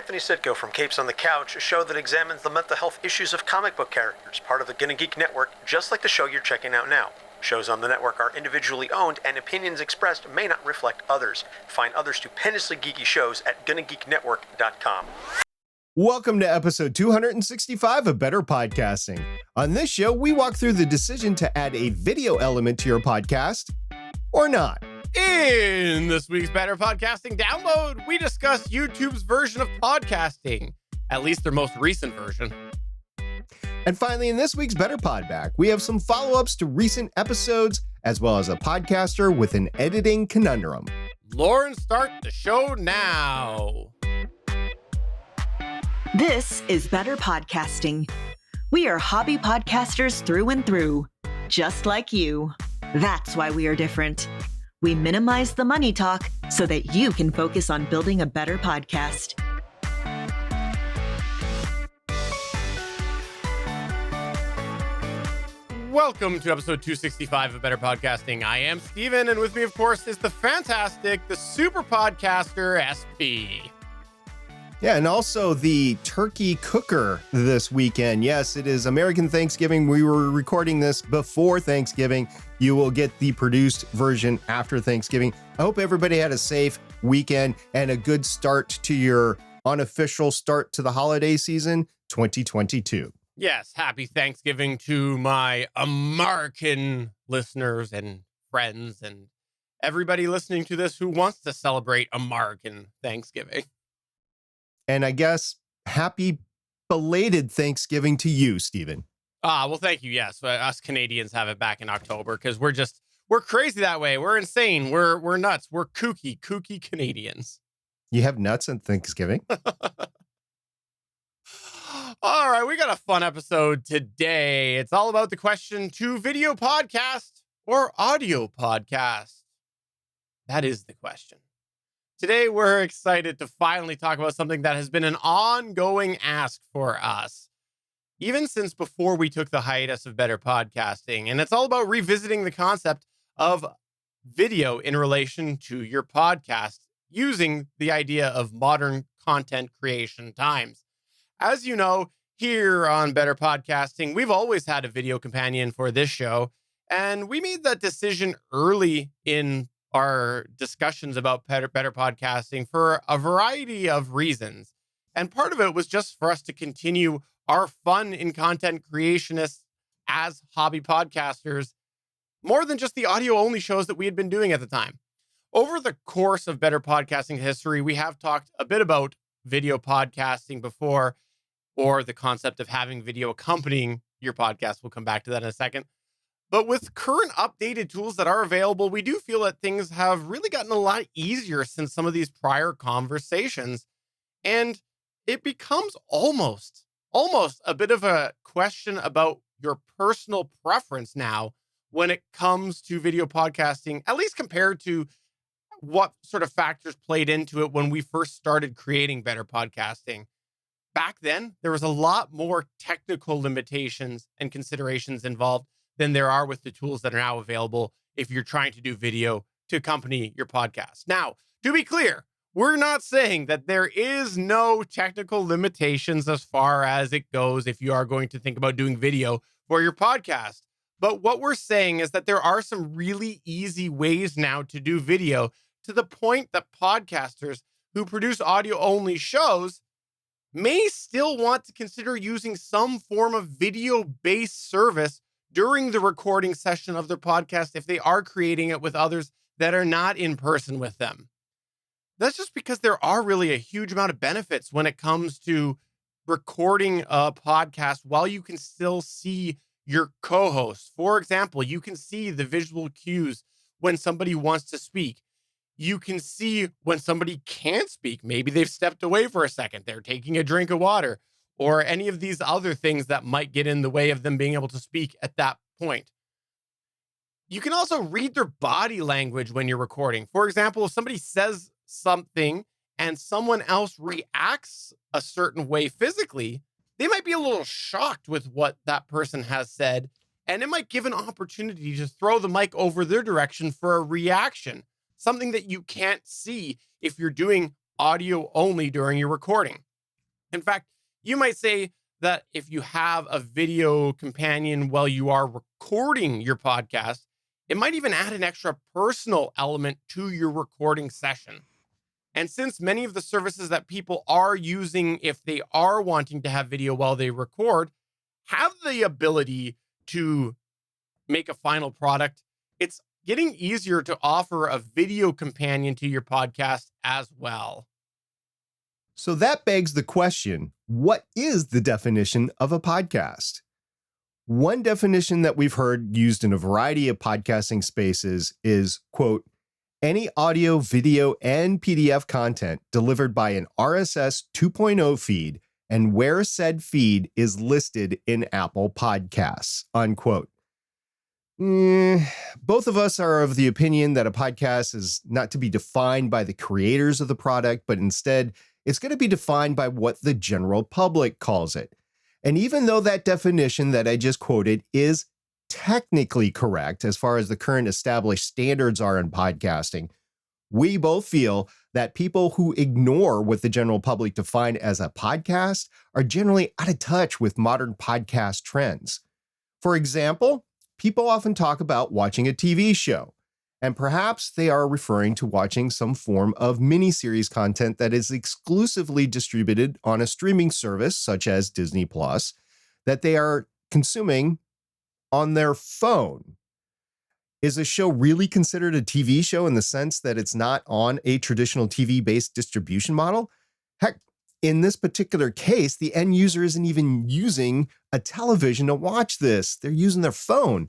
Anthony Sitko from Capes on the Couch, a show that examines the mental health issues of comic book characters, part of the GonnaGeek network, just like the show you're checking out now. Shows on the network are individually owned, and opinions expressed may not reflect others. Find other stupendously geeky shows at GonnaGeekNetwork.com. Welcome to episode 265 of Better Podcasting. On this show, we walk through the decision to add a video element to your podcast or not. In this week's Better Podcasting Download, we discuss YouTube's version of podcasting, at least their most recent version. And finally, in this week's Better Podback, we have some follow-ups to recent episodes, as well as a podcaster with an editing conundrum. Lauren, start the show now. This is Better Podcasting. We are hobby podcasters through and through, just like you. That's why we are different. We minimize the money talk so that you can focus on building a better podcast. Welcome to episode 265 of Better Podcasting. I am Steven, and with me, of course, is the fantastic, the super podcaster, SP. Yeah, and also the turkey cooker this weekend. Yes, it is American Thanksgiving. We were recording this before Thanksgiving. You will get the produced version after Thanksgiving. I hope everybody had a safe weekend and a good start to your unofficial start to the holiday season, 2022. Yes, happy Thanksgiving to my American listeners and friends and everybody listening to this who wants to celebrate American Thanksgiving. And I guess happy belated Thanksgiving to you, Steven. Well, thank you. Yes, us Canadians have it back in October because we're crazy that way. We're insane. We're nuts. We're kooky Canadians. You have nuts on Thanksgiving? All right, we got a fun episode today. It's all about the question to video podcast or audio podcast. That is the question. Today, we're excited to finally talk about something that has been an ongoing ask for us, even since before we took the hiatus of Better Podcasting. And it's all about revisiting the concept of video in relation to your podcast using the idea of modern content creation times. As you know, here on Better Podcasting, we've always had a video companion for this show, and we made that decision early in our discussions about better podcasting for a variety of reasons. And part of it was just for us to continue our fun in content creationists as hobby podcasters, more than just the audio only shows that we had been doing at the time. Over the course of Better Podcasting history, we have talked a bit about video podcasting before, or the concept of having video accompanying your podcast. We'll come back to that in a second. But with current updated tools that are available, we do feel that things have really gotten a lot easier since some of these prior conversations. And it becomes almost a bit of a question about your personal preference now when it comes to video podcasting, at least compared to what sort of factors played into it when we first started creating Better Podcasting. Back then, there was a lot more technical limitations and considerations involved than there are with the tools that are now available if you're trying to do video to accompany your podcast. Now, to be clear, we're not saying that there is no technical limitations as far as it goes if you are going to think about doing video for your podcast. But what we're saying is that there are some really easy ways now to do video, to the point that podcasters who produce audio-only shows may still want to consider using some form of video-based service during the recording session of their podcast if they are creating it with others that are not in person with them. That's just because there are really a huge amount of benefits when it comes to recording a podcast while you can still see your co-host. For example, you can see the visual cues when somebody wants to speak. You can see when somebody can't speak. Maybe they've stepped away for a second. They're taking a drink of water, or any of these other things that might get in the way of them being able to speak at that point. You can also read their body language when you're recording. For example, if somebody says something and someone else reacts a certain way physically, they might be a little shocked with what that person has said, and it might give an opportunity to throw the mic over their direction for a reaction, something that you can't see if you're doing audio only during your recording. In fact, you might say that if you have a video companion while you are recording your podcast, it might even add an extra personal element to your recording session. And since many of the services that people are using, if they are wanting to have video while they record, have the ability to make a final product, it's getting easier to offer a video companion to your podcast as well. So that begs the question, what is the definition of a podcast? One definition that we've heard used in a variety of podcasting spaces is, quote, any audio, video, and PDF content delivered by an RSS 2.0 feed and where said feed is listed in Apple Podcasts, unquote. Both of us are of the opinion that a podcast is not to be defined by the creators of the product, but instead it's going to be defined by what the general public calls it. And even though that definition that I just quoted is technically correct as far as the current established standards are in podcasting, we both feel that people who ignore what the general public define as a podcast are generally out of touch with modern podcast trends. For example, people often talk about watching a TV show, and perhaps they are referring to watching some form of miniseries content that is exclusively distributed on a streaming service such as Disney Plus that they are consuming on their phone. Is a show really considered a TV show in the sense that it's not on a traditional TV-based distribution model? Heck, in this particular case, the end user isn't even using a television to watch this. They're using their phone.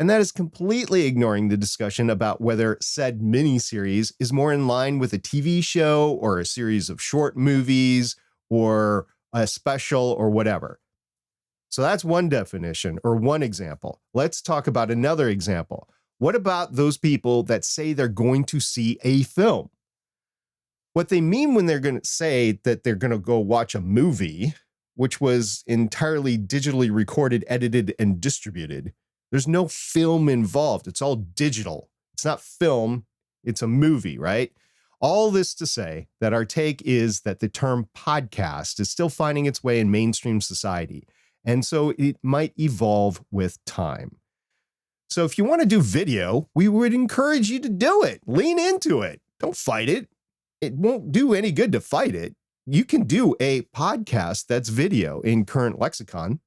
And that is completely ignoring the discussion about whether said miniseries is more in line with a TV show or a series of short movies or a special or whatever. So that's one definition or one example. Let's talk about another example. What about those people that say they're going to see a film? What they mean when they're going to say that they're going to go watch a movie, which was entirely digitally recorded, edited, and distributed. There's no film involved. It's all digital. It's not film. It's a movie, right? All this to say that our take is that the term podcast is still finding its way in mainstream society. And so it might evolve with time. So if you want to do video, we would encourage you to do it. Lean into it. Don't fight it. It won't do any good to fight it. You can do a podcast that's video in current lexicon.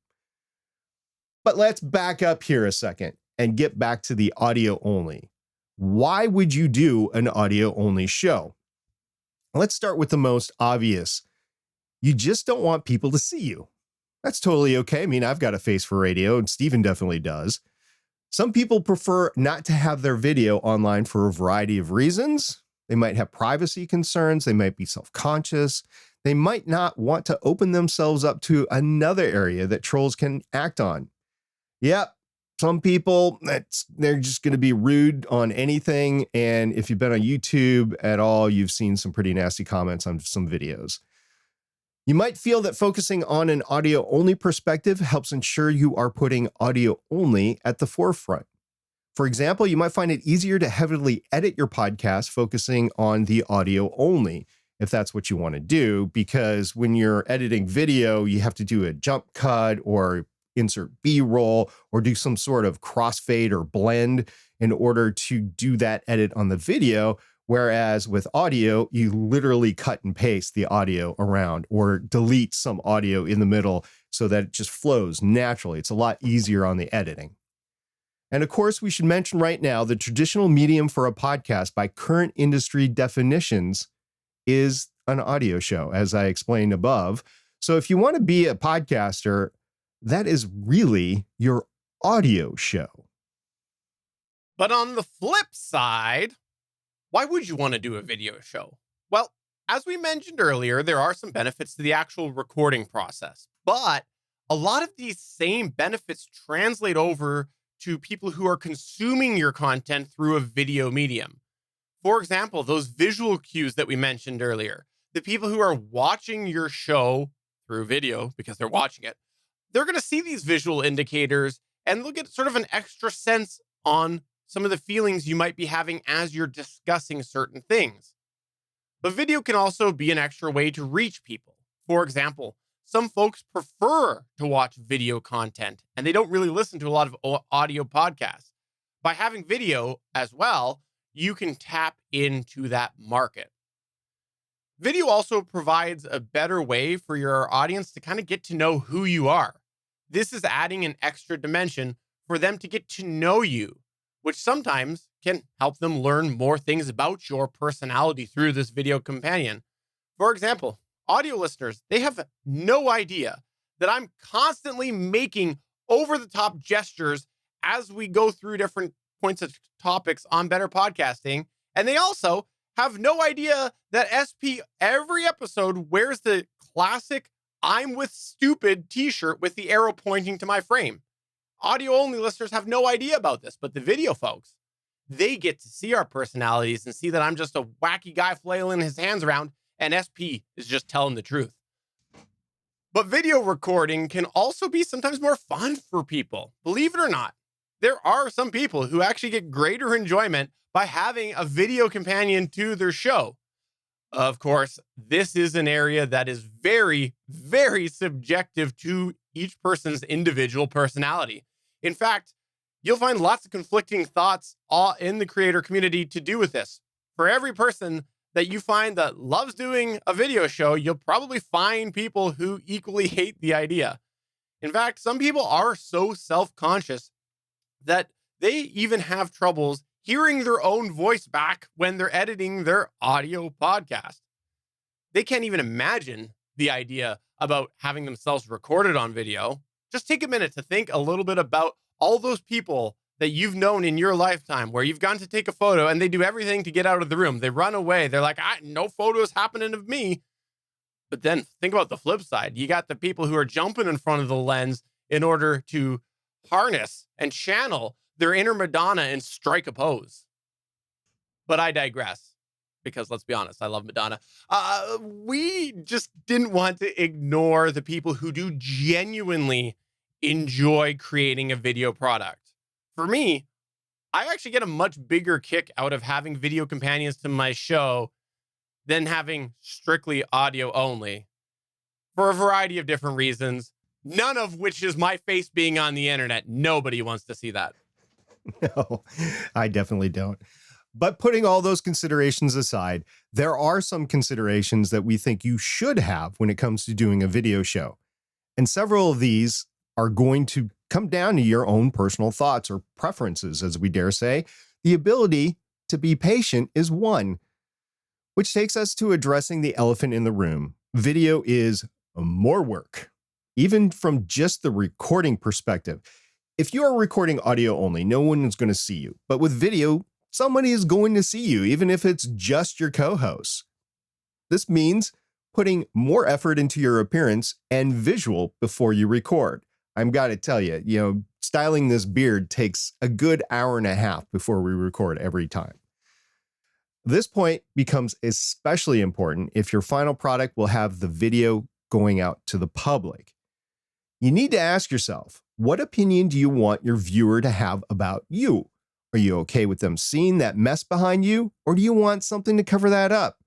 But let's back up here a second and get back to the audio only. Why would you do an audio only show? Let's start with the most obvious. You just don't want people to see you. That's totally okay. I mean, I've got a face for radio, and Steven definitely does. Some people prefer not to have their video online for a variety of reasons. They might have privacy concerns. They might be self-conscious. They might not want to open themselves up to another area that trolls can act on. Yep, some people, they're just going to be rude on anything. And if you've been on YouTube at all, you've seen some pretty nasty comments on some videos. You might feel that focusing on an audio-only perspective helps ensure you are putting audio-only at the forefront. For example, you might find it easier to heavily edit your podcast focusing on the audio-only, if that's what you want to do, because when you're editing video, you have to do a jump cut or insert B-roll or do some sort of crossfade or blend in order to do that edit on the video. Whereas with audio, you literally cut and paste the audio around or delete some audio in the middle so that it just flows naturally. It's a lot easier on the editing. And of course, we should mention right now the traditional medium for a podcast by current industry definitions is an audio show, as I explained above. So if you want to be a podcaster, that is really your audio show. But on the flip side, why would you want to do a video show? Well, as we mentioned earlier, there are some benefits to the actual recording process, but a lot of these same benefits translate over to people who are consuming your content through a video medium. For example, those visual cues that we mentioned earlier, the people who are watching your show through video because they're watching it, they're going to see these visual indicators and they'll get sort of an extra sense on some of the feelings you might be having as you're discussing certain things. But video can also be an extra way to reach people. For example, some folks prefer to watch video content and they don't really listen to a lot of audio podcasts. By having video as well, you can tap into that market. Video also provides a better way for your audience to kind of get to know who you are. This is adding an extra dimension for them to get to know you, which sometimes can help them learn more things about your personality through this video companion. For example, audio listeners, they have no idea that I'm constantly making over-the-top gestures as we go through different points of topics on Better Podcasting. And they also have no idea that SP every episode wears the classic I'm with stupid t-shirt with the arrow pointing to my frame. Audio only listeners have no idea about this, but the video folks, they get to see our personalities and see that I'm just a wacky guy flailing his hands around and SP is just telling the truth. But video recording can also be sometimes more fun for people. Believe it or not, there are some people who actually get greater enjoyment by having a video companion to their show. Of course, this is an area that is very, very subjective to each person's individual personality. In fact, you'll find lots of conflicting thoughts in the creator community to do with this. For every person that you find that loves doing a video show, you'll probably find people who equally hate the idea. In fact, some people are so self-conscious that they even have troubles hearing their own voice back when they're editing their audio podcast. They can't even imagine the idea about having themselves recorded on video. Just take a minute to think a little bit about all those people that you've known in your lifetime where you've gone to take a photo and they do everything to get out of the room. They run away. They're like, no photos happening of me. But then think about the flip side. You got the people who are jumping in front of the lens in order to harness and channel their inner Madonna and strike a pose. But I digress, because let's be honest, I love Madonna. We just didn't want to ignore the people who do genuinely enjoy creating a video product. For me, I actually get a much bigger kick out of having video companions to my show than having strictly audio only, for a variety of different reasons, none of which is my face being on the internet. Nobody wants to see that. No, I definitely don't. But putting all those considerations aside, there are some considerations that we think you should have when it comes to doing a video show. And several of these are going to come down to your own personal thoughts or preferences, as we dare say. The ability to be patient is one, which takes us to addressing the elephant in the room. Video is more work, even from just the recording perspective. If you are recording audio only, no one is going to see you. But with video, somebody is going to see you, even if it's just your co-host. This means putting more effort into your appearance and visual before you record. I've got to tell you, styling this beard takes a good hour and a half before we record every time. This point becomes especially important if your final product will have the video going out to the public. You need to ask yourself, what opinion do you want your viewer to have about you? Are you okay with them seeing that mess behind you, or do you want something to cover that up?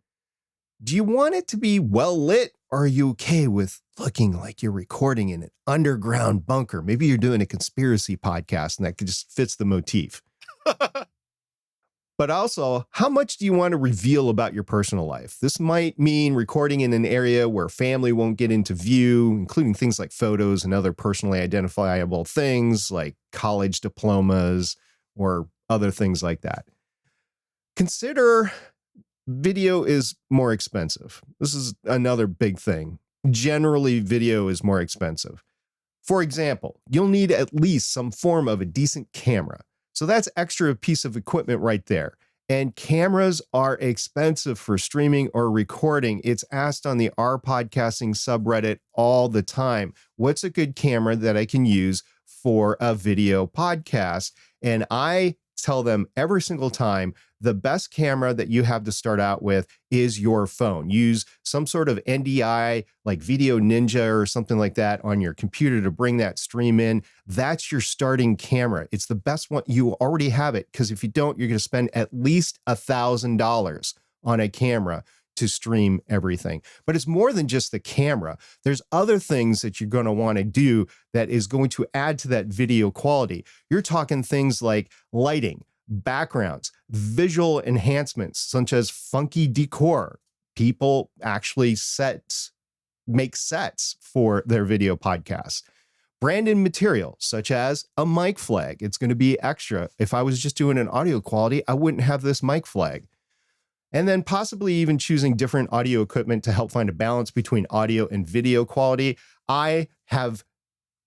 Do you want it to be well lit, or are you okay with looking like you're recording in an underground bunker? Maybe you're doing a conspiracy podcast and that just fits the motif. But also, how much do you want to reveal about your personal life? This might mean recording in an area where family won't get into view, including things like photos and other personally identifiable things like college diplomas or other things like that. Consider video is more expensive. This is another big thing. Generally, video is more expensive. For example, you'll need at least some form of a decent camera. So that's extra piece of equipment right there. And cameras are expensive for streaming or recording. It's asked on the R Podcasting subreddit all the time. What's a good camera that I can use for a video podcast? And I tell them every single time, the best camera that you have to start out with is your phone. Use some sort of NDI like Video Ninja or something like that on your computer to bring that stream in. That's your starting camera. It's the best one. You already have it, because if you don't, you're going to spend at least $1,000 on a camera to stream everything. But it's more than just the camera. There's other things that you're going to want to do that is going to add to that video quality. You're talking things like lighting, backgrounds, visual enhancements, such as funky decor. People actually make sets for their video podcasts. Branded material, such as a mic flag. It's going to be extra. If I was just doing an audio quality, I wouldn't have this mic flag. And then possibly even choosing different audio equipment to help find a balance between audio and video quality. I have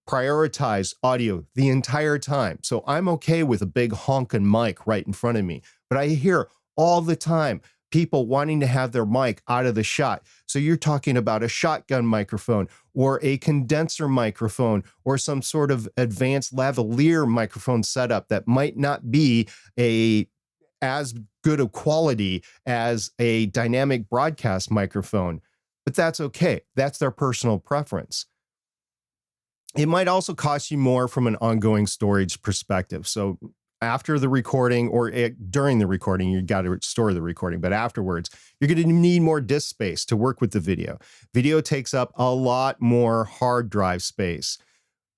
prioritized audio the entire time. So I'm okay with a big honking mic right in front of me. But I hear all the time people wanting to have their mic out of the shot. So you're talking about a shotgun microphone or a condenser microphone or some sort of advanced lavalier microphone setup that might not be as good a quality as a dynamic broadcast microphone, but that's okay. That's their personal preference. It might also cost you more from an ongoing storage perspective. So after the recording or during the recording, you got to store the recording, but afterwards, you're going to need more disk space to work with the video. Video takes up a lot more hard drive space.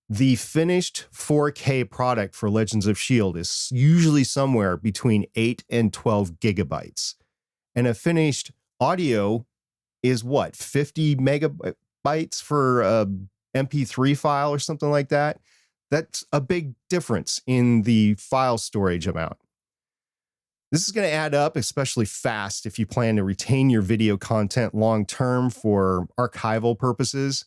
The finished 4K product for Legends of S.H.I.E.L.D. is usually somewhere between 8 and 12 gigabytes. And a finished audio is what, 50 megabytes for a MP3 file or something like that? That's a big difference in the file storage amount. This is going to add up, especially fast if you plan to retain your video content long-term for archival purposes.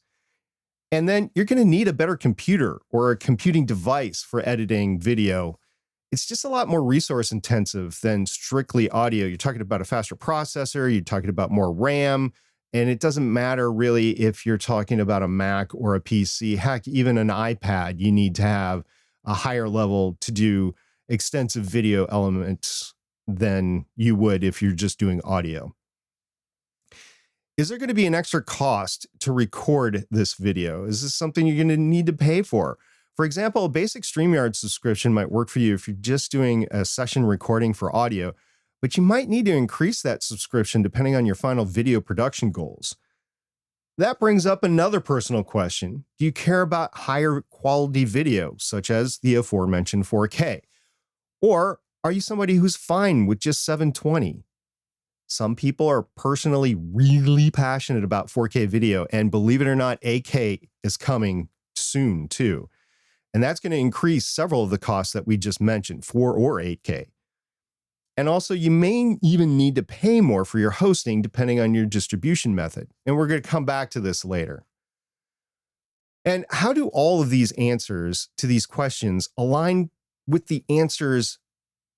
And then you're going to need a better computer or a computing device for editing video. It's just a lot more resource intensive than strictly audio. You're talking about a faster processor, you're talking about more RAM, and it doesn't matter really if you're talking about a Mac or a PC. Heck, even an iPad, you need to have a higher level to do extensive video elements than you would if you're just doing audio. Is there going to be an extra cost to record this video? Is this something you're going to need to pay for? For example, a basic StreamYard subscription might work for you if you're just doing a session recording for audio, but you might need to increase that subscription depending on your final video production goals. That brings up another personal question. Do you care about higher quality video, such as the aforementioned 4K? Or are you somebody who's fine with just 720? Some people are personally really passionate about 4K video, and believe it or not, 8K is coming soon too. And that's going to increase several of the costs that we just mentioned, 4 or 8K. And also, you may even need to pay more for your hosting depending on your distribution method. And we're going to come back to this later. And how do all of these answers to these questions align with the answers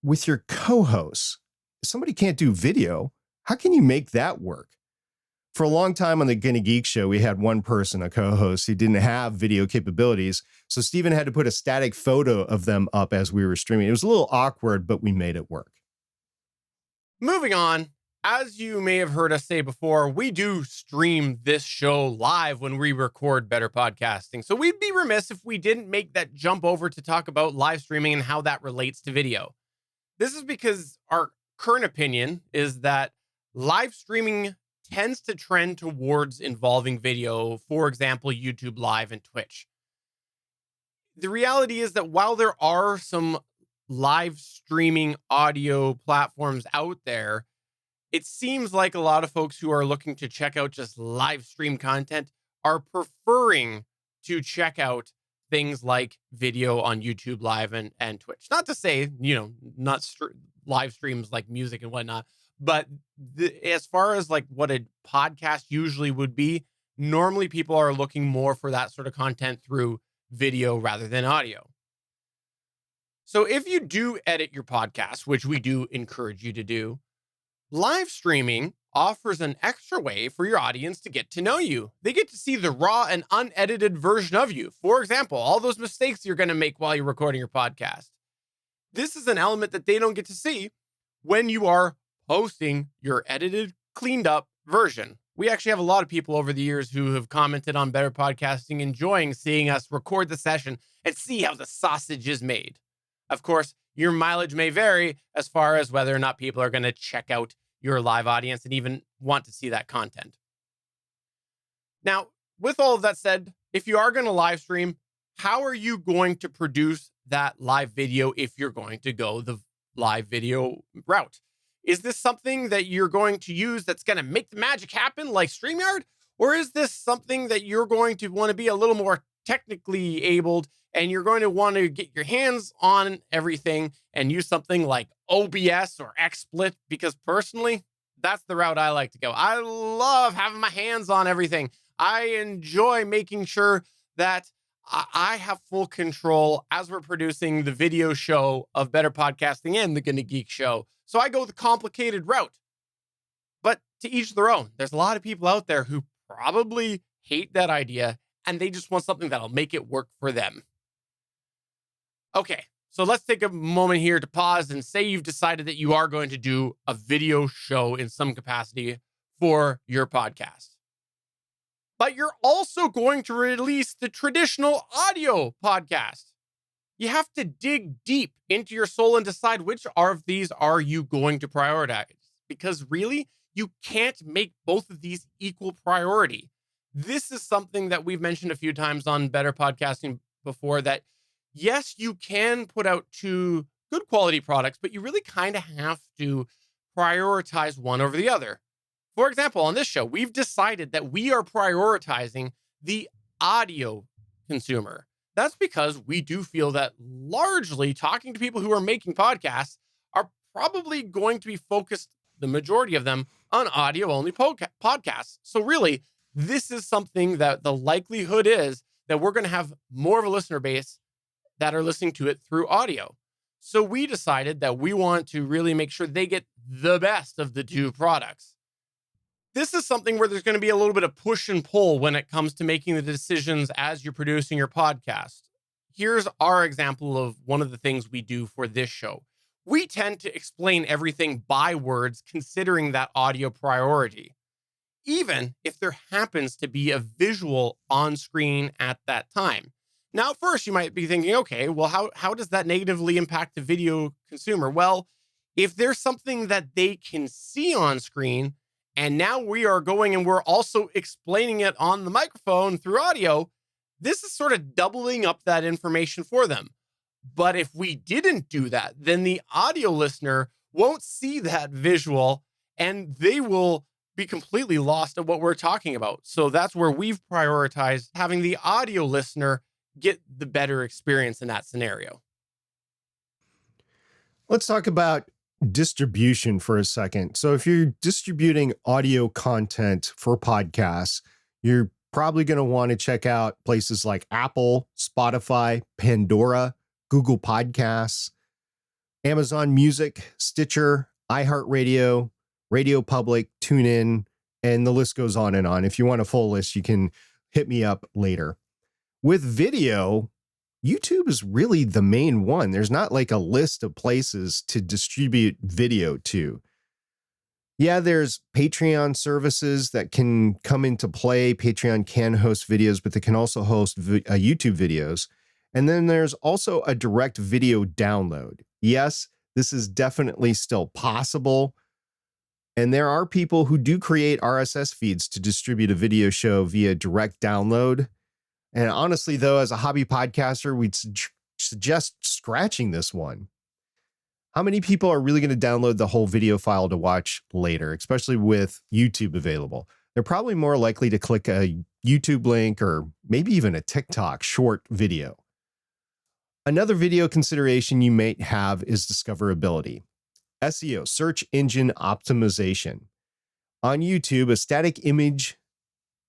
with your co-hosts? If somebody can't do video, how can you make that work? For a long time on the GonnaGeek show, we had one person, a co-host, who didn't have video capabilities. So Steven had to put a static photo of them up as we were streaming. It was a little awkward, but we made it work. Moving on, as you may have heard us say before, we do stream this show live when we record Better Podcasting. So we'd be remiss if we didn't make that jump over to talk about live streaming and how that relates to video. This is because our current opinion is that live streaming tends to trend towards involving video, for example, YouTube Live and Twitch. The reality is that while there are some live streaming audio platforms out there, it seems like a lot of folks who are looking to check out just live stream content are preferring to check out things like video on YouTube Live and Twitch. Not to say, not live streams like music and whatnot, but as far as like what a podcast usually would be, normally people are looking more for that sort of content through video rather than audio. So if you do edit your podcast, which we do encourage you to do, live streaming offers an extra way for your audience to get to know you. They get to see the raw and unedited version of you. For example, all those mistakes you're going to make while you're recording your podcast. This is an element that they don't get to see when you are posting your edited, cleaned up version. We actually have a lot of people over the years who have commented on Better Podcasting, enjoying seeing us record the session and see how the sausage is made. Of course, your mileage may vary as far as whether or not people are going to check out your live audience and even want to see that content. Now, with all of that said, if you are going to live stream, how are you going to produce that live video if you're going to go the live video route? Is this something that you're going to use that's going to make the magic happen like StreamYard? Or is this something that you're going to want to be a little more technically abled and you're going to want to get your hands on everything and use something like OBS or XSplit? Because personally, that's the route I like to go. I love having my hands on everything. I enjoy making sure that I have full control as we're producing the video show of Better Podcasting and the GonnaGeek show. So I go the complicated route. But to each their own. There's a lot of people out there who probably hate that idea and they just want something that'll make it work for them. Okay, so let's take a moment here to pause and say you've decided that you are going to do a video show in some capacity for your podcast. But you're also going to release the traditional audio podcast. You have to dig deep into your soul and decide which of these are you going to prioritize. Because really, you can't make both of these equal priority. This is something that we've mentioned a few times on Better Podcasting before, that yes, you can put out two good quality products, but you really kind of have to prioritize one over the other. For example, on this show, we've decided that we are prioritizing the audio consumer. That's because we do feel that largely talking to people who are making podcasts are probably going to be focused, the majority of them, on audio-only podcasts. So really, this is something that the likelihood is that we're going to have more of a listener base that are listening to it through audio. So we decided that we want to really make sure they get the best of the two products. This is something where there's going to be a little bit of push and pull when it comes to making the decisions as you're producing your podcast. Here's our example of one of the things we do for this show. We tend to explain everything by words, considering that audio priority, even if there happens to be a visual on screen at that time. Now, at first, you might be thinking, okay, well, how does that negatively impact the video consumer? Well, if there's something that they can see on screen, and now we are going and we're also explaining it on the microphone through audio, this is sort of doubling up that information for them. But if we didn't do that, then the audio listener won't see that visual and they will be completely lost at what we're talking about. So that's where we've prioritized having the audio listener get the better experience in that scenario. Let's talk about distribution for a second. So if you're distributing audio content for podcasts, you're probably going to want to check out places like Apple, Spotify, Pandora, Google Podcasts, Amazon Music, Stitcher, iHeartRadio, Radio Public, TuneIn, and the list goes on and on. If you want a full list, you can hit me up later. With video, YouTube is really the main one. There's not like a list of places to distribute video to. Yeah, there's Patreon services that can come into play. Patreon can host videos, but they can also host YouTube videos. And then there's also a direct video download. Yes, this is definitely still possible. And there are people who do create RSS feeds to distribute a video show via direct download. And honestly, though, as a hobby podcaster, we'd suggest scratching this one. How many people are really going to download the whole video file to watch later, especially with YouTube available? They're probably more likely to click a YouTube link or maybe even a TikTok short video. Another video consideration you may have is discoverability. SEO, search engine optimization. On YouTube, a static image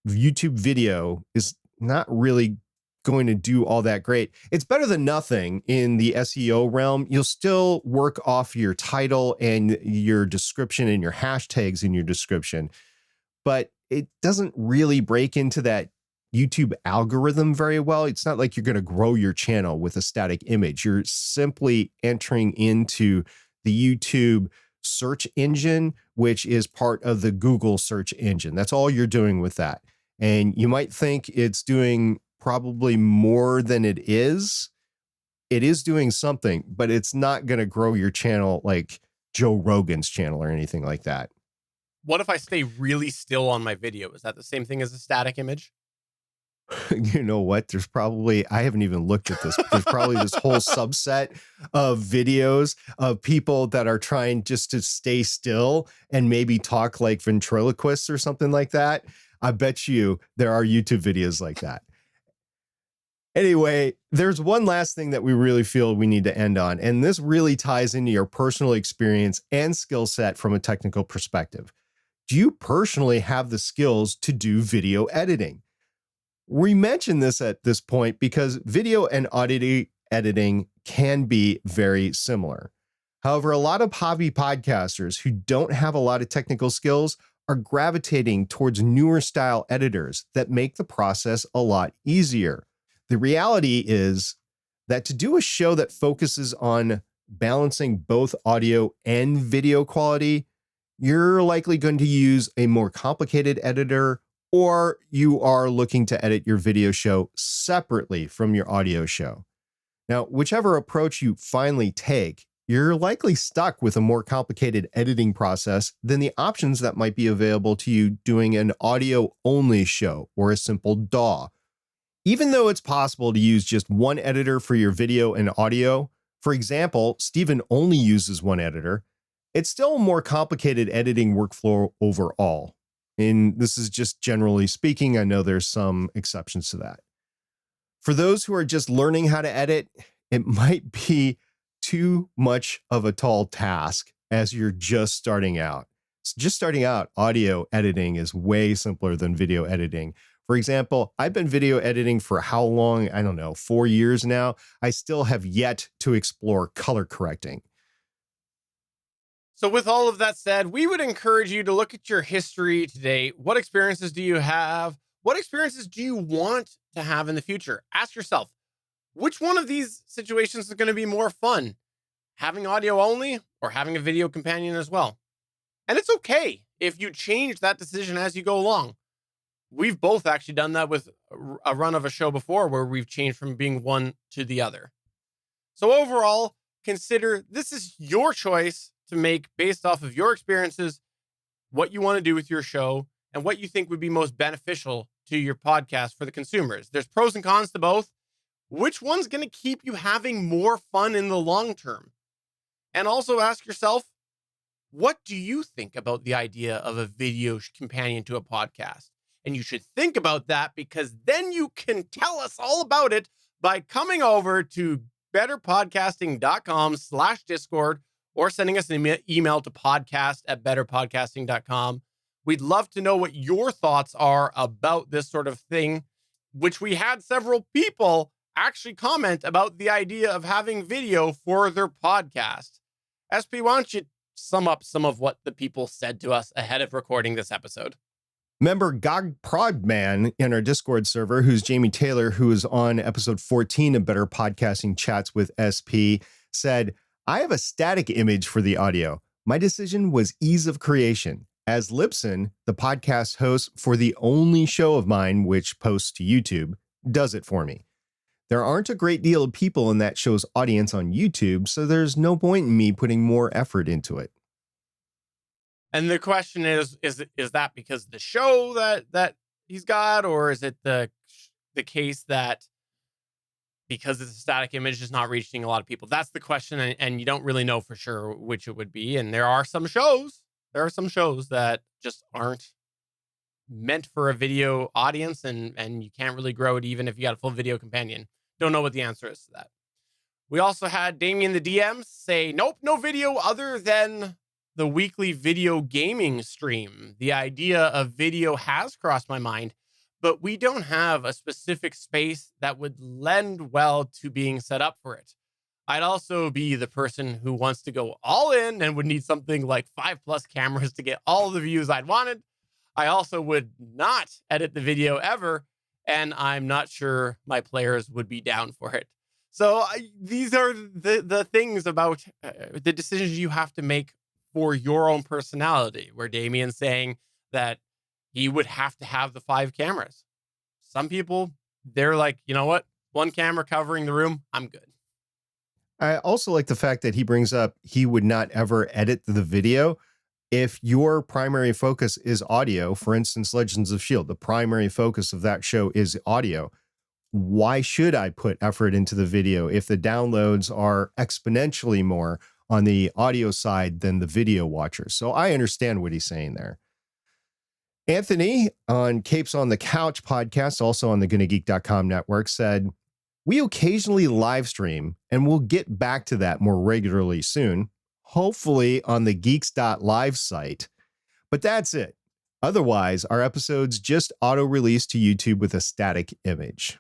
YouTube video is not really going to do all that great. It's better than nothing in the SEO realm. You'll still work off your title and your description and your hashtags in your description, but it doesn't really break into that YouTube algorithm very well. It's not like you're going to grow your channel with a static image. You're simply entering into the YouTube search engine, which is part of the Google search engine. That's all you're doing with that. And you might think it's doing probably more than it is. It is doing something, but it's not going to grow your channel like Joe Rogan's channel or anything like that. What if I stay really still on my video? Is that the same thing as a static image? You know what? I haven't even looked at this, but there's probably this whole subset of videos of people that are trying just to stay still and maybe talk like ventriloquists or something like that. I bet you there are YouTube videos like that. Anyway, there's one last thing that we really feel we need to end on, and this really ties into your personal experience and skill set from a technical perspective. Do you personally have the skills to do video editing? We mention this at this point because video and audio editing can be very similar. However, a lot of hobby podcasters who don't have a lot of technical skills are gravitating towards newer style editors that make the process a lot easier. The reality is that to do a show that focuses on balancing both audio and video quality, you're likely going to use a more complicated editor, or you are looking to edit your video show separately from your audio show. Now, whichever approach you finally take, you're likely stuck with a more complicated editing process than the options that might be available to you doing an audio-only show or a simple DAW. Even though it's possible to use just one editor for your video and audio, for example, Steven only uses one editor, it's still a more complicated editing workflow overall. And this is just generally speaking. I know there's some exceptions to that. For those who are just learning how to edit, it might be too much of a tall task as you're just starting out. Just starting out, audio editing is way simpler than video editing. For example, I've been video editing for how long? I don't know, 4 years now. I still have yet to explore color correcting. So with all of that said, we would encourage you to look at your history today. What experiences do you have? What experiences do you want to have in the future? Ask yourself, which one of these situations is going to be more fun? Having audio only or having a video companion as well? And it's okay if you change that decision as you go along. We've both actually done that with a run of a show before where we've changed from being one to the other. So overall, consider this is your choice to make based off of your experiences, what you want to do with your show, and what you think would be most beneficial to your podcast for the consumers. There's pros and cons to both. Which one's going to keep you having more fun in the long term? And also ask yourself, what do you think about the idea of a video companion to a podcast? And you should think about that because then you can tell us all about it by coming over to betterpodcasting.com/Discord or sending us an email to podcast@betterpodcasting.com. We'd love to know what your thoughts are about this sort of thing, which we had several people actually comment about the idea of having video for their podcast. SP, why don't you sum up some of what the people said to us ahead of recording this episode? Member Gog Prodman in our Discord server, who's Jamie Taylor, who is on episode 14 of Better Podcasting Chats with SP, said, I have a static image for the audio. My decision was ease of creation. As Libsyn, the podcast host for the only show of mine which posts to YouTube, does it for me. There aren't a great deal of people in that show's audience on YouTube, so there's no point in me putting more effort into it. And the question is that because the show that he's got, or is it the case that because it's a static image is not reaching a lot of people? That's the question, and you don't really know for sure which it would be. And there are some shows that just aren't meant for a video audience, and you can't really grow it even if you got a full video companion. Don't know what the answer is to that. We also had Damien the DMs say, nope, no video other than the weekly video gaming stream. The idea of video has crossed my mind, but we don't have a specific space that would lend well to being set up for it. I'd also be the person who wants to go all in and would need something like 5+ cameras to get all the views I'd wanted. I also would not edit the video ever, and I'm not sure my players would be down for it. So these are the things about the decisions you have to make for your own personality, where Damien's saying that he would have to have the 5 cameras. Some people, they're like, you know what? 1 camera covering the room, I'm good. I also like the fact that he brings up he would not ever edit the video. If your primary focus is audio, for instance, Legends of S.H.I.E.L.D., the primary focus of that show is audio, why should I put effort into the video if the downloads are exponentially more on the audio side than the video watchers? So I understand what he's saying there. Anthony on Capes on the Couch podcast, also on the GonnaGeek.com network, said, we occasionally live stream and we'll get back to that more regularly soon, hopefully on the Geeks.Live site. But that's it. Otherwise, our episodes just auto-release to YouTube with a static image.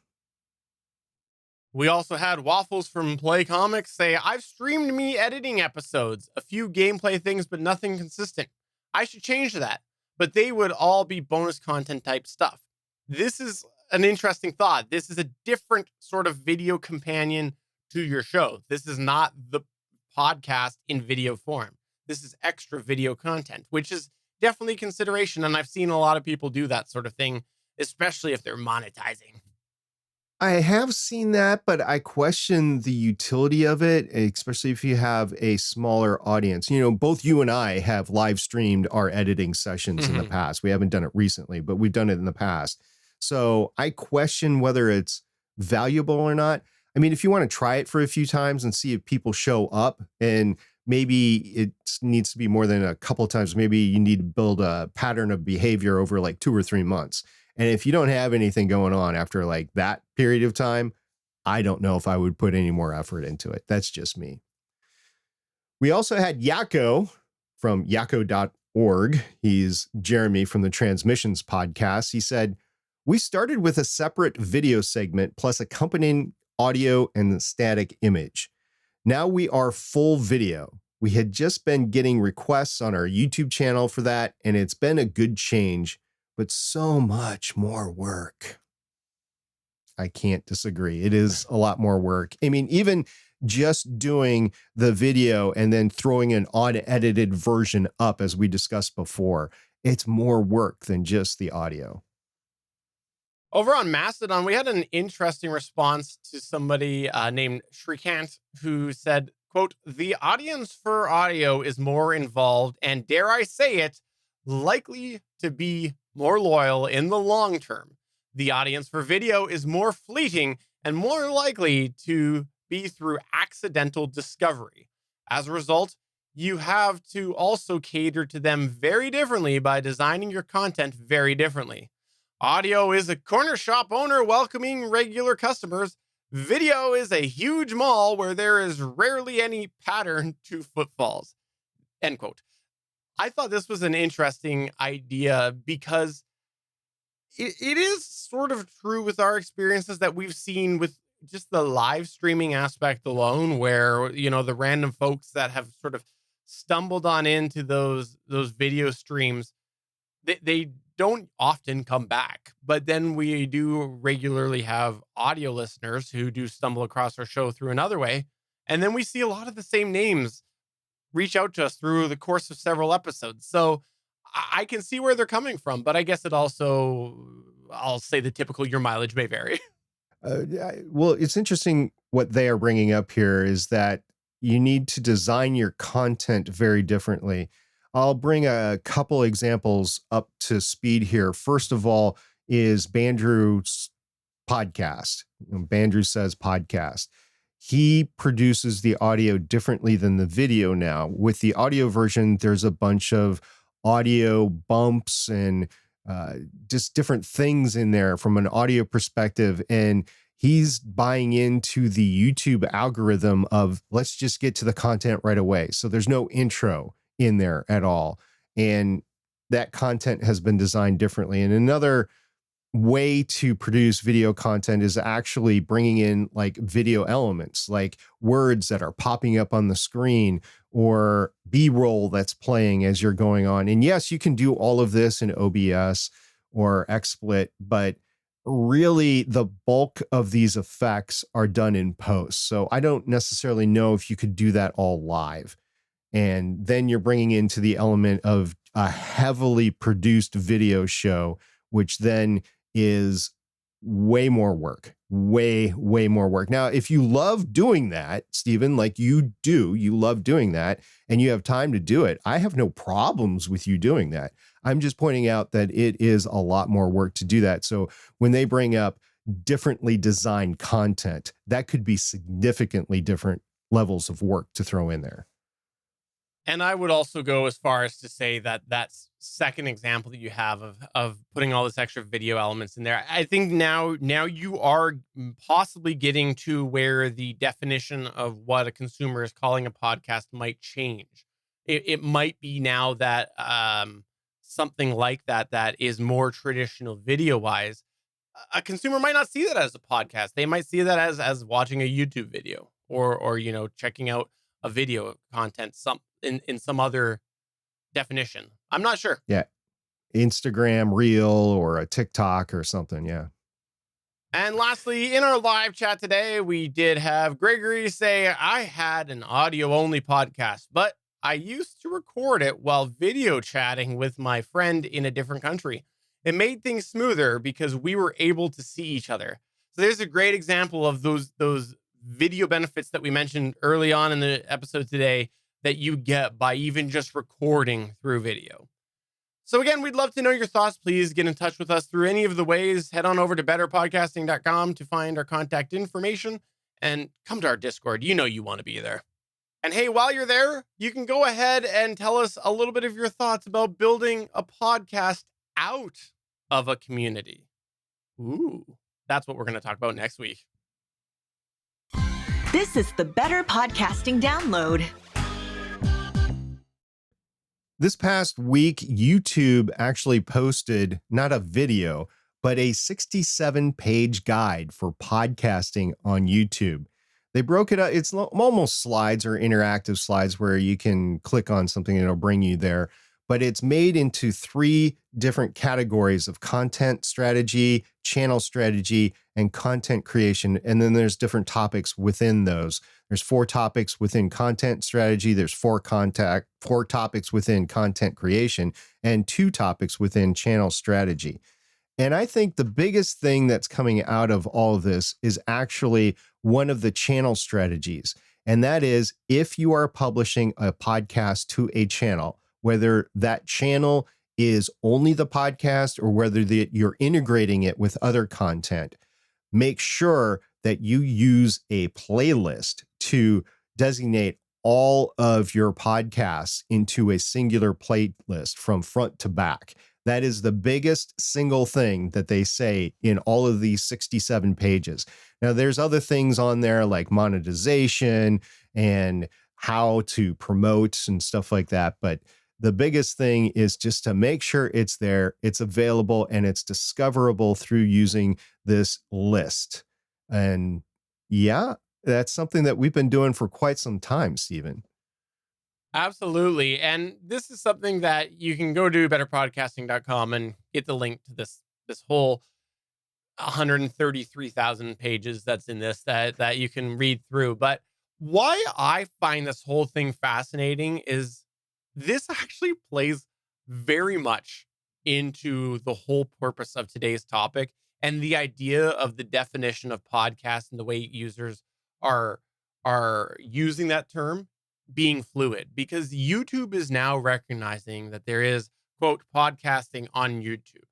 We also had Waffles from Play Comics say, I've streamed me editing episodes, a few gameplay things, but nothing consistent. I should change that, but they would all be bonus content type stuff. This is an interesting thought. This is a different sort of video companion to your show. This is not the podcast in video form. This is extra video content, which is definitely consideration. And I've seen a lot of people do that sort of thing, especially if they're monetizing. I have seen that, but I question the utility of it, especially if you have a smaller audience. You know, both you and I have live streamed our editing sessions in the past. We haven't done it recently, but we've done it in the past. So I question whether it's valuable or not. I mean, if you want to try it for a few times and see if people show up, and maybe it needs to be more than a couple of times, maybe you need to build a pattern of behavior over like 2 or 3 months. And if you don't have anything going on after like that period of time, I don't know if I would put any more effort into it. That's just me. We also had Yako from yako.org. He's Jeremy from the Transmissions podcast. He said, we started with a separate video segment plus accompanying audio and static image. Now we are full video. We had just been getting requests on our YouTube channel for that, and it's been a good change, but so much more work. I can't disagree. It is a lot more work. I mean, even just doing the video and then throwing an unedited version up, as we discussed before, it's more work than just the audio. Over on Mastodon, we had an interesting response to somebody named Shrikant, who said, quote, the audience for audio is more involved and, dare I say it, likely to be more loyal in the long term. The audience for video is more fleeting and more likely to be through accidental discovery. As a result, you have to also cater to them very differently by designing your content very differently. Audio is a corner shop owner welcoming regular customers. Video is a huge mall where there is rarely any pattern to footfalls. End quote. I thought this was an interesting idea because it is sort of true with our experiences that we've seen with just the live streaming aspect alone, where, you know, the random folks that have sort of stumbled on into those video streams, they don't often come back. But then we do regularly have audio listeners who do stumble across our show through another way. And then we see a lot of the same names reach out to us through the course of several episodes. So I can see where they're coming from, but I guess it also, I'll say the typical your mileage may vary. Well, it's interesting what they are bringing up here is that you need to design your content very differently. I'll bring a couple examples up to speed here. First of all is Jondrew's podcast. Jondrew Says podcast. He produces the audio differently than the video now. With the audio version, there's a bunch of audio bumps and just different things in there from an audio perspective. And he's buying into the YouTube algorithm of let's just get to the content right away. So there's no intro in there at all. And that content has been designed differently. And another way to produce video content is actually bringing in like video elements, like words that are popping up on the screen or B-roll that's playing as you're going on. And yes, you can do all of this in OBS or XSplit, but really the bulk of these effects are done in post. So I don't necessarily know if you could do that all live. And then you're bringing into the element of a heavily produced video show, which then is way more work way, way more work. Now, if you love doing that, Stephen, like you love doing that and you have time to do it, I have no problems with you doing that. I'm just pointing out that it is a lot more work to do that. So when they bring up differently designed content, that could be significantly different levels of work to throw in there. And I would also go as far as to say that that's second example that you have of putting all this extra video elements in there. I think now you are possibly getting to where the definition of what a consumer is calling a podcast might change. It might be now that something like that is more traditional video wise. A consumer might not see that as a podcast. They might see that as watching a YouTube video or checking out a video content in some other definition. I'm not sure. Yeah. Instagram reel or a TikTok or something. Yeah. And lastly, in our live chat today, we did have Gregory say, I had an audio only podcast, but I used to record it while video chatting with my friend in a different country. It made things smoother because we were able to see each other. So there's a great example of those video benefits that we mentioned early on in the episode today that you get by even just recording through video. So again, we'd love to know your thoughts. Please get in touch with us through any of the ways. Head on over to betterpodcasting.com to find our contact information and come to our Discord. You know you want to be there. And hey, while you're there, you can go ahead and tell us a little bit of your thoughts about building a podcast out of a community. Ooh, that's what we're going to talk about next week. This is the Better Podcasting Download. This past week, YouTube actually posted not a video, but a 67-page guide for podcasting on YouTube. They broke it up. It's almost slides or interactive slides where you can click on something and it'll bring you there. But it's made into 3 different categories of content strategy, channel strategy, and content creation. And then there's different topics within those. There's 4 topics within content strategy. There's 4 topics within content creation and 2 topics within channel strategy. And I think the biggest thing that's coming out of all of this is actually one of the channel strategies. And that is if you are publishing a podcast to a channel, whether that channel is only the podcast or whether you're integrating it with other content, make sure that you use a playlist to designate all of your podcasts into a singular playlist from front to back. That is the biggest single thing that they say in all of these 67 pages. Now, there's other things on there like monetization and how to promote and stuff like that. But the biggest thing is just to make sure it's there, it's available, and it's discoverable through using this list. And yeah, that's something that we've been doing for quite some time, Stephen. Absolutely. And this is something that you can go to betterpodcasting.com and get the link to this whole 133,000 pages that's in this that you can read through. But why I find this whole thing fascinating is this actually plays very much into the whole purpose of today's topic and the idea of the definition of podcast and the way users are using that term being fluid, because YouTube is now recognizing that there is, quote, podcasting on YouTube.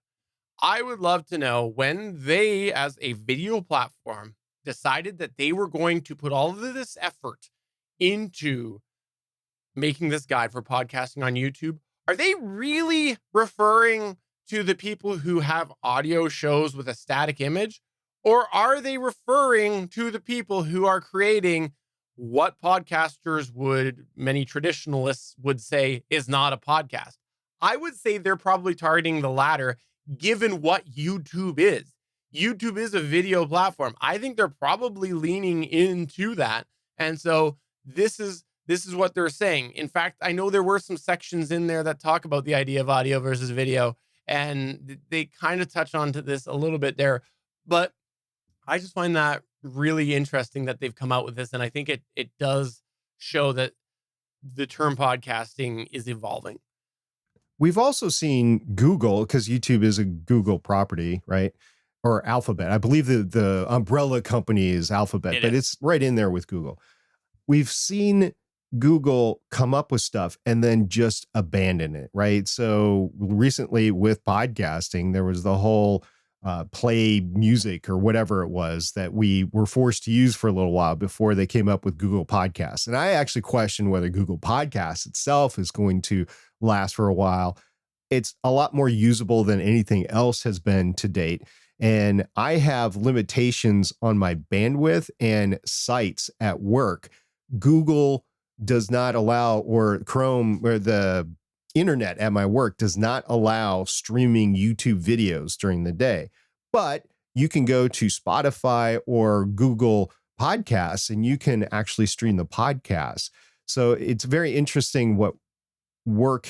I would love to know when they, as a video platform, decided that they were going to put all of this effort into making this guide for podcasting on YouTube. Are they really referring to the people who have audio shows with a static image? Or are they referring to the people who are creating what many traditionalists would say is not a podcast? I would say they're probably targeting the latter, given what YouTube is. YouTube is a video platform. I think they're probably leaning into that. And so this is what they're saying. In fact, I know there were some sections in there that talk about the idea of audio versus video, and they kind of touch on to this a little bit there. But I just find that really interesting that they've come out with this. And I think it does show that the term podcasting is evolving. We've also seen Google, because YouTube is a Google property, right? or Alphabet. I believe the umbrella company is Alphabet, but it's right in there with Google. We've seen Google come up with stuff and then just abandon it, right? So recently with podcasting, there was the whole play music or whatever it was that we were forced to use for a little while before they came up with Google Podcasts. And I actually question whether Google Podcasts itself is going to last for a while. It's a lot more usable than anything else has been to date. And I have limitations on my bandwidth and sites at work. Google does not allow, or Chrome, or the internet at my work does not allow streaming YouTube videos during the day. But you can go to Spotify or Google Podcasts and you can actually stream the podcast. So it's very interesting what work,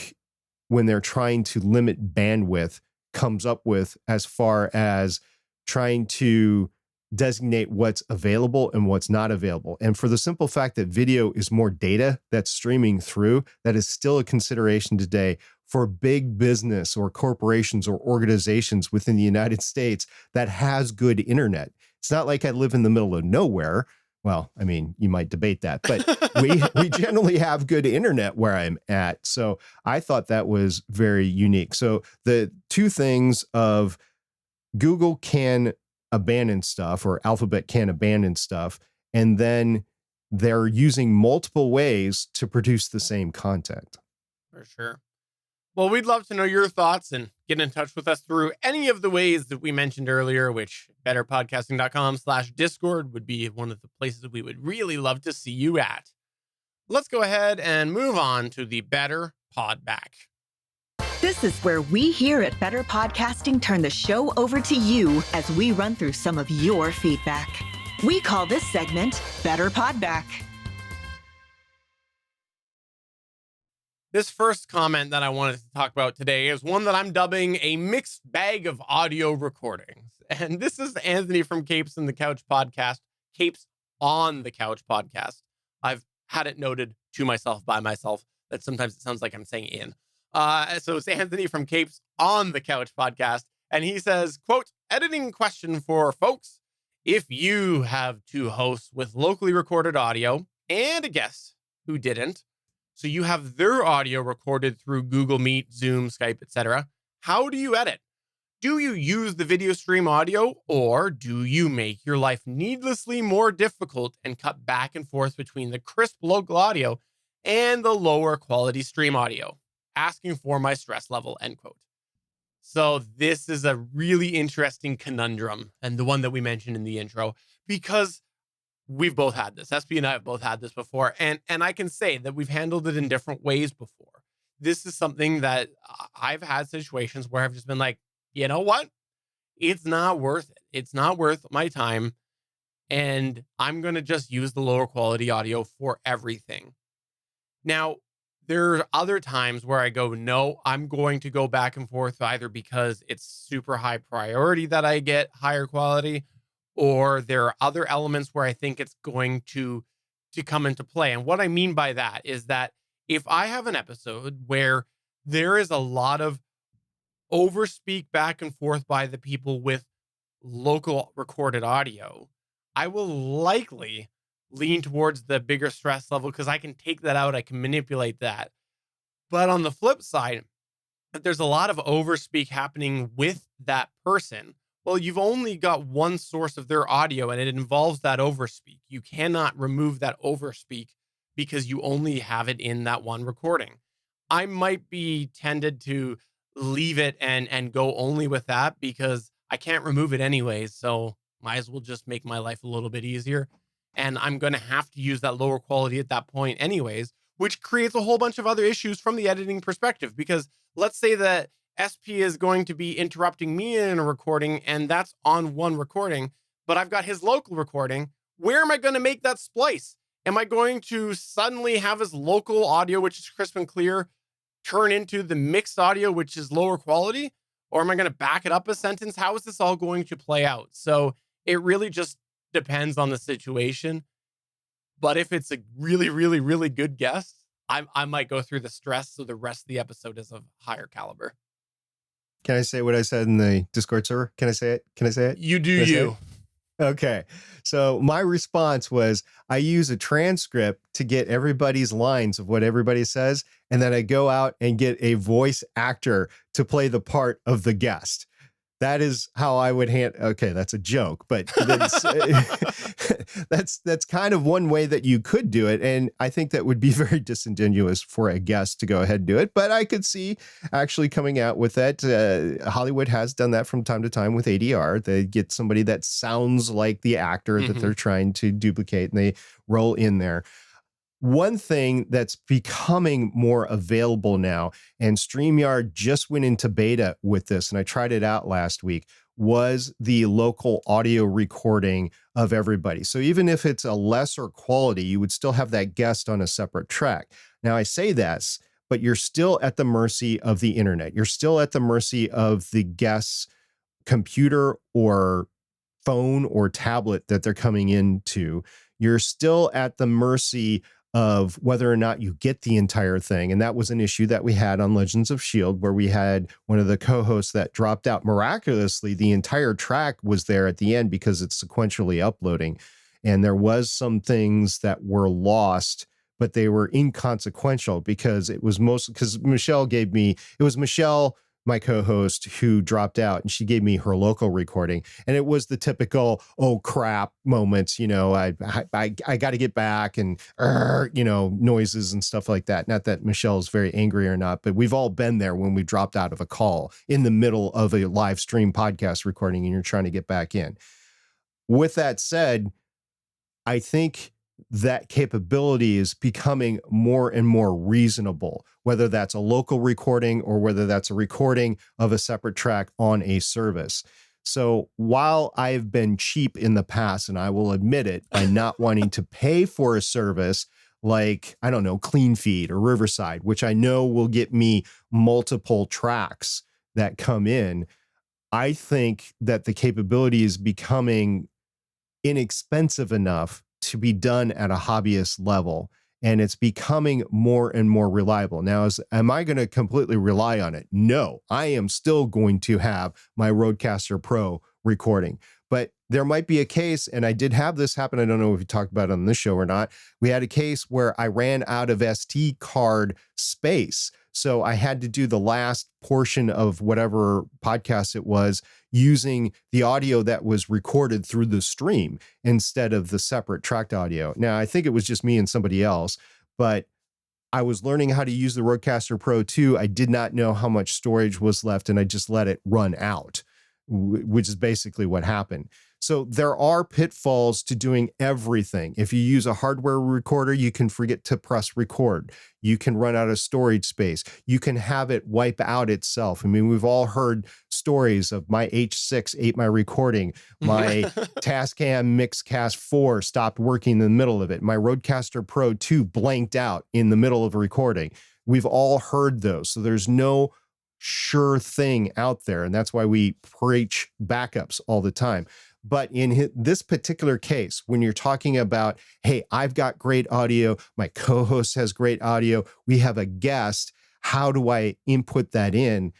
when they're trying to limit bandwidth, comes up with as far as trying to designate what's available and what's not available. And for the simple fact that video is more data that's streaming through, that is still a consideration today for big business or corporations or organizations within the United States that has good internet. It's not like I live in the middle of nowhere. Well, I mean, you might debate that, but we generally have good internet where I'm at. So I thought that was very unique. So the two things of Google can abandon stuff, or Alphabet can abandon stuff, and then they're using multiple ways to produce the same content. For sure. Well, we'd love to know your thoughts and get in touch with us through any of the ways that we mentioned earlier, which betterpodcasting.com/Discord would be one of the places we would really love to see you at. Let's go ahead and move on to the Better Podback. This is where we here at Better Podcasting turn the show over to you as we run through some of your feedback. We call this segment Better Podback. This first comment that I wanted to talk about today is one that I'm dubbing a mixed bag of audio recordings. And this is Anthony from Capes on the Couch podcast, Capes on the Couch podcast. I've had it noted to myself by myself that sometimes it sounds like I'm saying in. So it's Anthony from Capes on the Couch podcast. And he says, quote, editing question for folks. If you have two hosts with locally recorded audio and a guest who didn't, so you have their audio recorded through Google Meet, Zoom, Skype, etc., how do you edit? Do you use the video stream audio, or do you make your life needlessly more difficult and cut back and forth between the crisp local audio and the lower quality stream audio? Asking for my stress level, end quote. So this is a really interesting conundrum, and the one that we mentioned in the intro, because we've both had this. SP and I have both had this before, and I can say that we've handled it in different ways before. This is something that I've had situations where I've just been like, you know what? It's not worth it. It's not worth my time, and I'm going to just use the lower quality audio for everything. Now, there are other times where I go, no, I'm going to go back and forth either because it's super high priority that I get higher quality, or there are other elements where I think it's going to come into play. And what I mean by that is that if I have an episode where there is a lot of overspeak back and forth by the people with local recorded audio, I will likely lean towards the bigger stress level because I can take that out. I can manipulate that. But on the flip side, if there's a lot of overspeak happening with that person, well, you've only got one source of their audio and it involves that overspeak. You cannot remove that overspeak because you only have it in that one recording. I might be tended to leave it and go only with that because I can't remove it anyways. So might as well just make my life a little bit easier. And I'm going to have to use that lower quality at that point anyways, which creates a whole bunch of other issues from the editing perspective. Because let's say that SP is going to be interrupting me in a recording and that's on one recording, but I've got his local recording. Where am I going to make that splice? Am I going to suddenly have his local audio, which is crisp and clear, turn into the mixed audio, which is lower quality? Or am I going to back it up a sentence? How is this all going to play out? So it really just depends on the situation. But if it's a really, really, really good guest, I might go through the stress so the rest of the episode is of higher caliber. Can I say what I said in the Discord server? Can I say it? Can I say it? You do Can I say you. it? Okay. So my response was I use a transcript to get everybody's lines of what everybody says. And then I go out and get a voice actor to play the part of the guest. That is how I would okay, that's a joke, but that's kind of one way that you could do it. And I think that would be very disingenuous for a guest to go ahead and do it. But I could see actually coming out with that. Hollywood has done that from time to time with ADR. They get somebody that sounds like the actor that they're trying to duplicate, and they roll in there. One thing that's becoming more available now, and StreamYard just went into beta with this, and I tried it out last week, was the local audio recording of everybody. So even if it's a lesser quality, you would still have that guest on a separate track. Now, I say this, but you're still at the mercy of the internet. You're still at the mercy of the guest's computer or phone or tablet that they're coming into. You're still at the mercy of whether or not you get the entire thing. And that was an issue that we had on Legends of S.H.I.E.L.D., where we had one of the co-hosts that dropped out miraculously. The entire track was there at the end because it's sequentially uploading. And there was some things that were lost, but they were inconsequential because it was because Michelle gave me, it was Michelle, my co-host, who dropped out, and she gave me her local recording, and it was the typical oh crap moments, I got to get back, and noises and stuff like that. Not that Michelle's very angry or not, but we've all been there when we dropped out of a call in the middle of a live stream podcast recording and you're trying to get back in. With that said, I think that capability is becoming more and more reasonable, whether that's a local recording or whether that's a recording of a separate track on a service. So while I've been cheap in the past, and I will admit it, by not wanting to pay for a service like, I don't know, Clean Feed or Riverside, which I know will get me multiple tracks that come in, I think that the capability is becoming inexpensive enough to be done at a hobbyist level, and it's becoming more and more reliable. Now, am I going to completely rely on it? No, I am still going to have my Rodecaster Pro recording, but there might be a case, and I did have this happen. I don't know if we talked about it on this show or not. We had a case where I ran out of SD card space. So I had to do the last portion of whatever podcast it was using the audio that was recorded through the stream instead of the separate tracked audio. Now, I think it was just me and somebody else, but I was learning how to use the Rodecaster Pro 2. I did not know how much storage was left, and I just let it run out, which is basically what happened. So there are pitfalls to doing everything. If you use a hardware recorder, you can forget to press record. You can run out of storage space. You can have it wipe out itself. I mean, we've all heard stories of my H6 ate my recording. My Tascam Mixcast 4 stopped working in the middle of it. My Rodecaster Pro 2 blanked out in the middle of a recording. We've all heard those. So there's no sure thing out there. And that's why we preach backups all the time. But in this particular case, when you're talking about, hey, I've got great audio, my co-host has great audio, we have a guest, how do I input that in?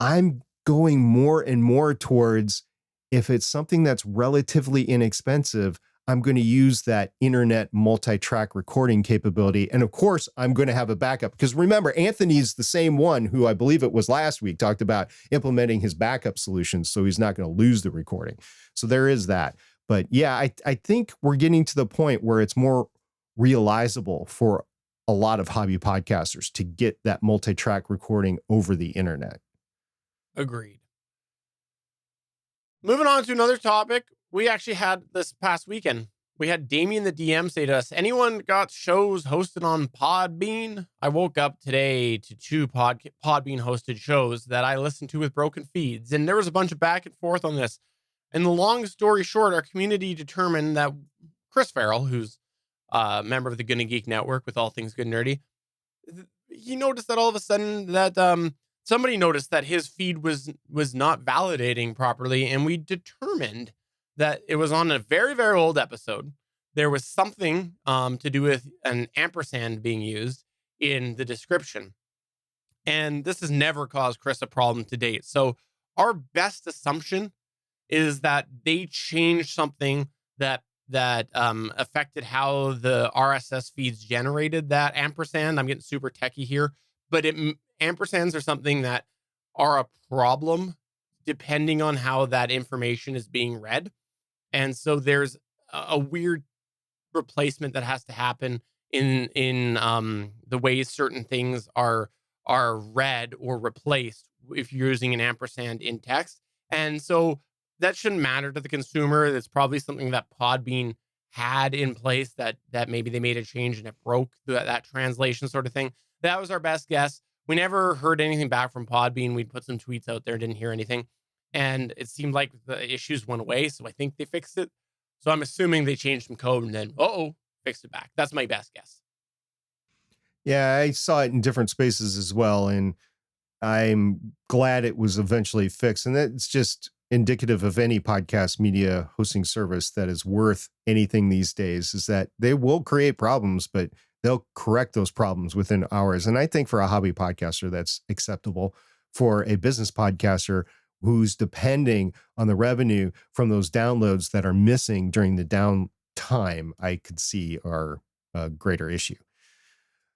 I'm going more and more towards, if it's something that's relatively inexpensive, I'm going to use that internet multi-track recording capability. And of course, I'm going to have a backup, because remember, Anthony's the same one who, I believe it was last week, talked about implementing his backup solutions so he's not going to lose the recording. So there is that. But yeah, I think we're getting to the point where it's more realizable for a lot of hobby podcasters to get that multi-track recording over the internet. Agreed. Moving on to another topic. We actually had this past weekend. We had Damien the DM say to us, anyone got shows hosted on Podbean? I woke up today to 2 Podbean hosted shows that I listened to with broken feeds, and there was a bunch of back and forth on this. And the long story short, our community determined that Chris Farrell, who's a member of the GonnaGeek network with All Things Good and Nerdy, he noticed that all of a sudden that somebody noticed that his feed was not validating properly, and we determined that it was on a very, very old episode. There was something to do with an ampersand being used in the description. And this has never caused Chris a problem to date. So our best assumption is that they changed something that affected how the RSS feeds generated that ampersand. I'm getting super techie here, but ampersands are something that are a problem depending on how that information is being read. And so there's a weird replacement that has to happen in the ways certain things are read or replaced if you're using an ampersand in text. And so that shouldn't matter to the consumer. It's probably something that Podbean had in place that maybe they made a change and it broke that translation sort of thing. That was our best guess. We never heard anything back from Podbean. We'd put some tweets out there, didn't hear anything. And it seemed like the issues went away. So I think they fixed it. So I'm assuming they changed some code and then, fixed it back. That's my best guess. Yeah, I saw it in different spaces as well, and I'm glad it was eventually fixed. And that's just indicative of any podcast media hosting service that is worth anything these days, is that they will create problems, but they'll correct those problems within hours. And I think for a hobby podcaster, that's acceptable. For a business podcaster who's depending on the revenue from those downloads that are missing during the downtime, I could see are a greater issue.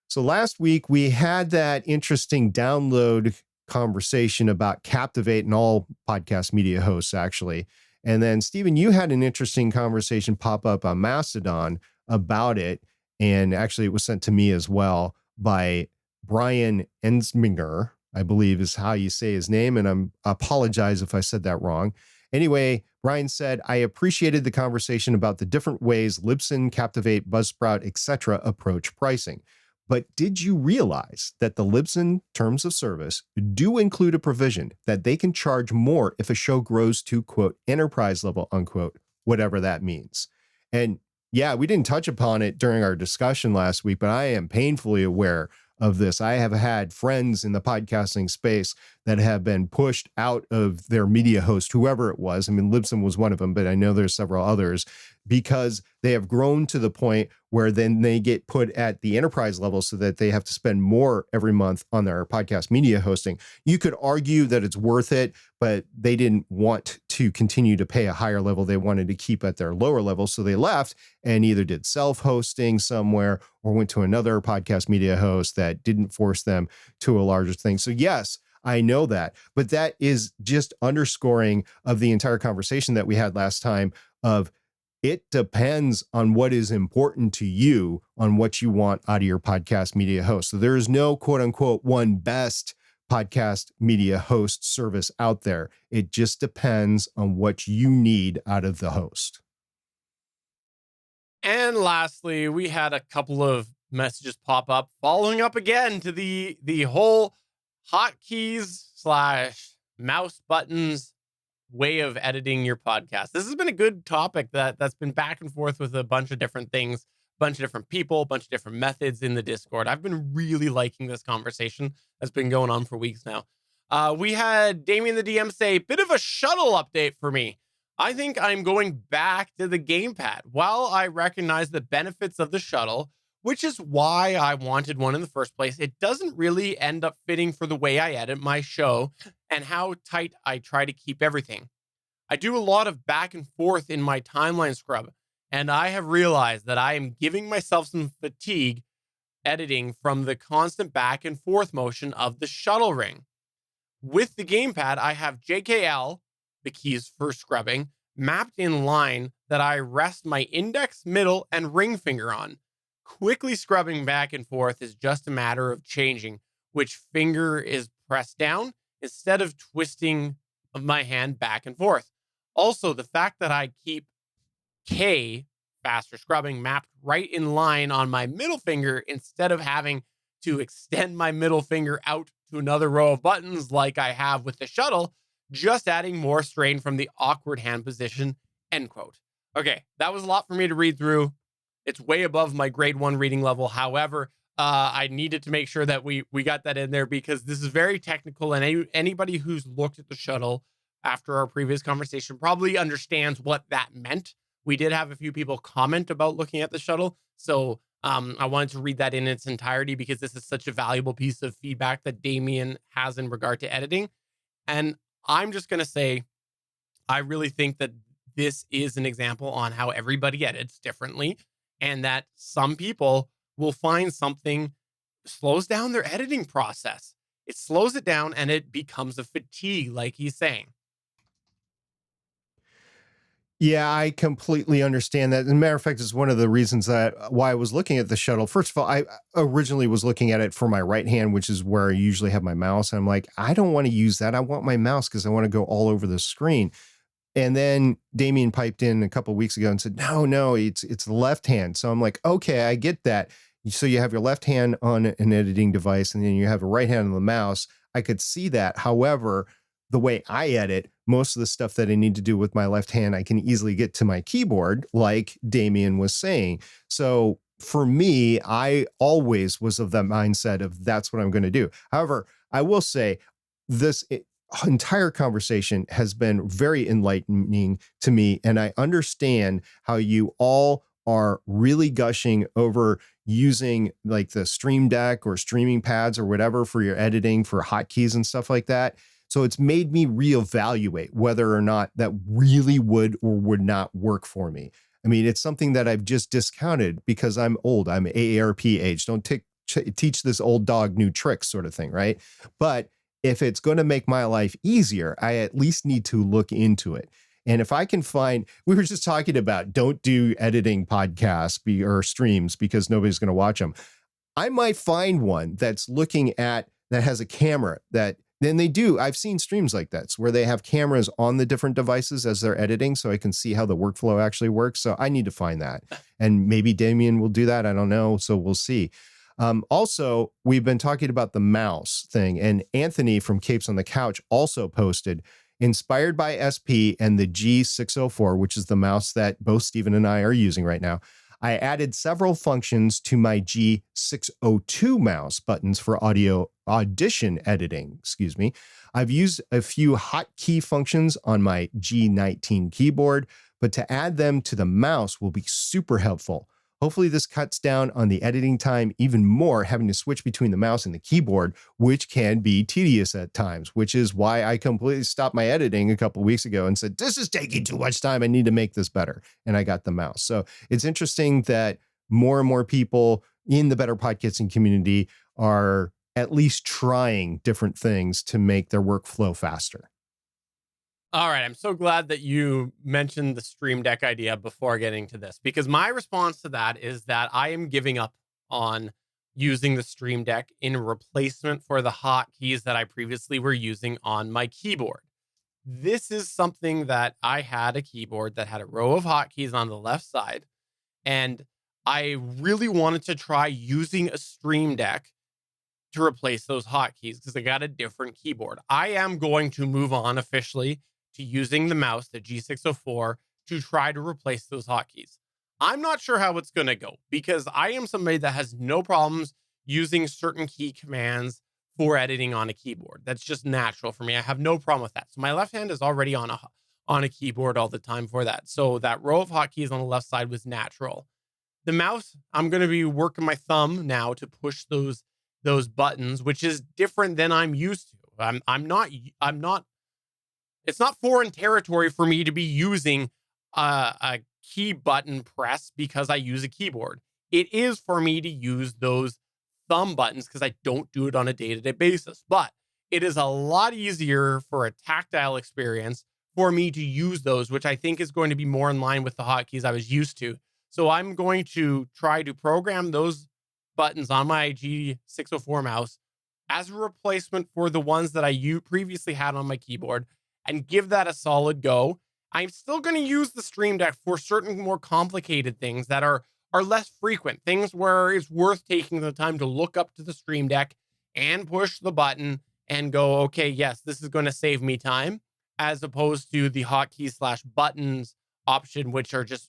So last week we had that interesting download conversation about Captivate and all podcast media hosts, actually. And then Stephen, you had an interesting conversation pop up on Mastodon about it. And actually it was sent to me as well by Brian Ensminger, I believe is how you say his name. And I apologize if I said that wrong. Anyway, Brian said, I appreciated the conversation about the different ways Libsyn, Captivate, Buzzsprout, etc. approach pricing. But did you realize that the Libsyn terms of service do include a provision that they can charge more if a show grows to, quote, enterprise level, unquote, whatever that means? And yeah, we didn't touch upon it during our discussion last week, but I am painfully aware of this. I have had friends in the podcasting space that have been pushed out of their media host, whoever it was. I mean, Libsyn was one of them, but I know there's several others, because they have grown to the point where then they get put at the enterprise level so that they have to spend more every month on their podcast media hosting. You could argue that it's worth it, but they didn't want to continue to pay a higher level. They wanted to keep at their lower level. So they left and either did self-hosting somewhere or went to another podcast media host that didn't force them to a larger thing. So yes, I know that, but that is just underscoring of the entire conversation that we had last time of it depends on what is important to you, on what you want out of your podcast media host. So there is no quote unquote one best podcast media host service out there. It just depends on what you need out of the host. And lastly, we had a couple of messages pop up following up again to the whole hotkeys / mouse buttons way of editing your podcast. This has been a good topic that's been back and forth with a bunch of different things, a bunch of different people, a bunch of different methods in the Discord. I've been really liking this conversation that's been going on for weeks now. We had Damien the DM say, bit of a shuttle update for me. I think I'm going back to the gamepad. While I recognize the benefits of the shuttle, which is why I wanted one in the first place, it doesn't really end up fitting for the way I edit my show and how tight I try to keep everything. I do a lot of back and forth in my timeline scrub, and I have realized that I am giving myself some fatigue editing from the constant back and forth motion of the shuttle ring. With the gamepad, I have JKL, the keys for scrubbing, mapped in line that I rest my index, middle, and ring finger on. Quickly scrubbing back and forth is just a matter of changing which finger is pressed down instead of twisting my hand back and forth. Also, the fact that I keep K, faster scrubbing, mapped right in line on my middle finger instead of having to extend my middle finger out to another row of buttons like I have with the shuttle, just adding more strain from the awkward hand position, end quote. Okay, that was a lot for me to read through. It's way above my grade 1 reading level. However, I needed to make sure that we got that in there because this is very technical, and anybody who's looked at the shuttle after our previous conversation probably understands what that meant. We did have a few people comment about looking at the shuttle, so I wanted to read that in its entirety because this is such a valuable piece of feedback that Damien has in regard to editing. And I'm just going to say, I really think that this is an example on how everybody edits differently, and that some people will find something slows down their editing process. It slows it down and it becomes a fatigue, like he's saying. Yeah, I completely understand that. As a matter of fact, it's one of the reasons that why I was looking at the shuttle. First of all, I originally was looking at it for my right hand, which is where I usually have my mouse. And I'm like, I don't want to use that. I want my mouse because I want to go all over the screen. And then Damien piped in a couple of weeks ago and said, no, it's the left hand. So I'm like, okay, I get that. So you have your left hand on an editing device and then you have a right hand on the mouse. I could see that. However, the way I edit, most of the stuff that I need to do with my left hand, I can easily get to my keyboard, like Damien was saying. So for me, I always was of that mindset of that's what I'm going to do. However, I will say this entire conversation has been very enlightening to me, and I understand how you all are really gushing over using like the Stream Deck or streaming pads or whatever for your editing for hotkeys and stuff like that. So it's made me reevaluate whether or not that really would or would not work for me. I mean, it's something that I've just discounted because I'm old. I'm AARP age. Don't teach this old dog new tricks sort of thing, right? But if it's going to make my life easier, I at least need to look into it. And if I can find, we were just talking about don't do editing podcasts or streams because nobody's going to watch them. I might find one that's looking at, that has a camera that, then they do. I've seen streams like that where they have cameras on the different devices as they're editing so I can see how the workflow actually works. So I need to find that. And maybe Damien will do that. I don't know. So we'll see. Also, we've been talking about the mouse thing, and Anthony from Capes on the Couch also posted, inspired by SP and the G604, which is the mouse that both Stephen and I are using right now. I added several functions to my G602 mouse buttons for audio audition editing. I've used a few hotkey functions on my G19 keyboard, but to add them to the mouse will be super helpful. Hopefully this cuts down on the editing time even more, having to switch between the mouse and the keyboard, which can be tedious at times, which is why I completely stopped my editing a couple of weeks ago and said, this is taking too much time. I need to make this better. And I got the mouse. So it's interesting that more and more people in the Better Podcasting community are at least trying different things to make their workflow faster. All right. I'm so glad that you mentioned the Stream Deck idea before getting to this, because my response to that is that I am giving up on using the Stream Deck in replacement for the hotkeys that I previously were using on my keyboard. This is something that I had a keyboard that had a row of hotkeys on the left side, and I really wanted to try using a Stream Deck to replace those hotkeys because I got a different keyboard. I am going to move on officially to using the mouse, the G604, to try to replace those hotkeys. I'm not sure how it's going to go because I am somebody that has no problems using certain key commands for editing on a keyboard. That's just natural for me. I have no problem with that. So my left hand is already on a keyboard all the time for that. So that row of hotkeys on the left side was natural. The mouse, I'm going to be working my thumb now to push those buttons, which is different than I'm used to. I'm not it's not foreign territory for me to be using a key button press because I use a keyboard. It is for me to use those thumb buttons because I don't do it on a day-to-day basis. But it is a lot easier for a tactile experience for me to use those, which I think is going to be more in line with the hotkeys I was used to. So I'm going to try to program those buttons on my G604 mouse as a replacement for the ones that I previously had on my keyboard and give that a solid go. I'm still going to use the Stream Deck for certain more complicated things that are less frequent, things where it's worth taking the time to look up to the Stream Deck and push the button and go, okay, yes, this is going to save me time, as opposed to the hotkeys / buttons option, which are just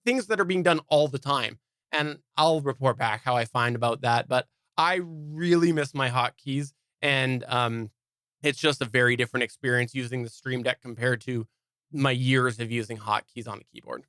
things that are being done all the time. And I'll report back how I find about that. But I really miss my hotkeys, and it's just a very different experience using the Stream Deck compared to my years of using hotkeys on the keyboard.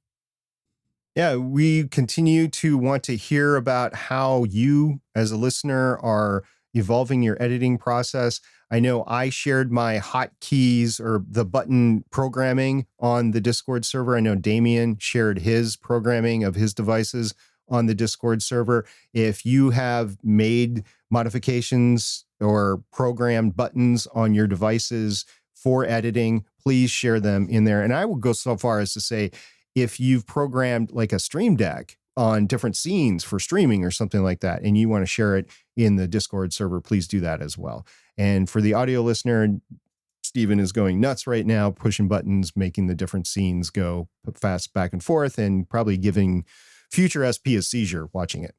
Yeah, we continue to want to hear about how you, as a listener, are evolving your editing process. I know I shared my hotkeys or the button programming on the Discord server. I know Damien shared his programming of his devices on the Discord server. If you have made modifications or programmed buttons on your devices for editing, please share them in there. And I will go so far as to say, if you've programmed like a Stream Deck on different scenes for streaming or something like that, and you want to share it in the Discord server, please do that as well. And for the audio listener, Steven is going nuts right now, pushing buttons, making the different scenes go fast back and forth, and probably giving future SP a seizure watching it.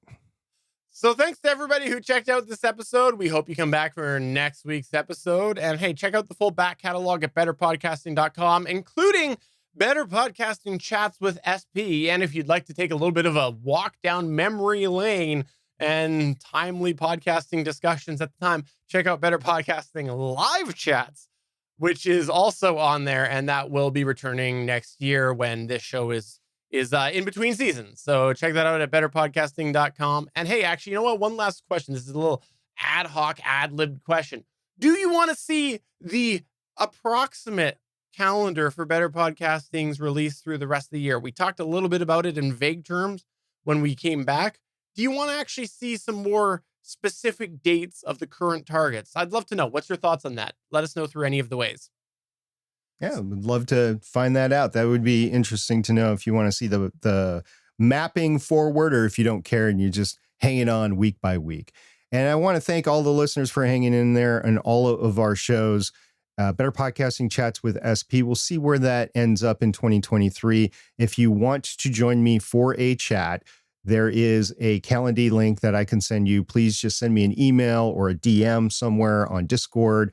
So thanks to everybody who checked out this episode. We hope you come back for next week's episode. And hey, check out the full back catalog at betterpodcasting.com, including Better Podcasting Chats with SP. And if you'd like to take a little bit of a walk down memory lane and timely podcasting discussions at the time, check out Better Podcasting Live Chats, which is also on there. And that will be returning next year when this show is in between seasons. So check that out at betterpodcasting.com. And hey, actually, you know what? One last question. This is a little ad hoc, ad-libbed question. Do you want to see the approximate calendar for Better Podcasting's release through the rest of the year? We talked a little bit about it in vague terms when we came back. Do you want to actually see some more specific dates of the current targets? I'd love to know. What's your thoughts on that? Let us know through any of the ways. Yeah, would love to find that out. That would be interesting to know if you want to see the mapping forward, or if you don't care and you're just hanging on week by week. And I want to thank all the listeners for hanging in there and all of our shows. Better Podcasting Chats with SP. We'll see where that ends up in 2023. If you want to join me for a chat, there is a Calendly link that I can send you. Please just send me an email or a DM somewhere on Discord,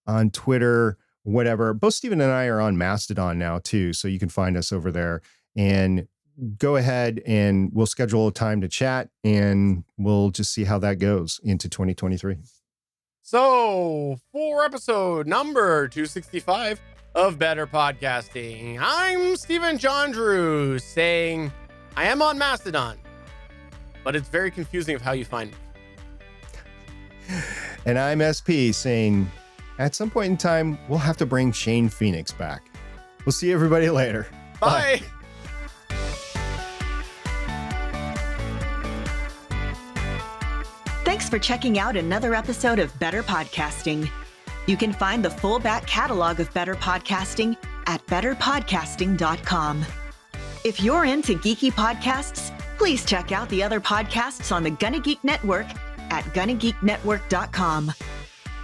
on Twitter, whatever. Both Steven and I are on Mastodon now too, so you can find us over there. And go ahead and we'll schedule a time to chat, and we'll just see how that goes into 2023. So, for episode number 265 of Better Podcasting, I'm Steven Jondrew saying I am on Mastodon, but it's very confusing of how you find me. And I'm SP saying at some point in time, we'll have to bring Shane Phoenix back. We'll see everybody later. Bye. Thanks for checking out another episode of Better Podcasting. You can find the full back catalog of Better Podcasting at betterpodcasting.com. If you're into geeky podcasts, please check out the other podcasts on the GonnaGeek Network at GonnaGeekNetwork.com.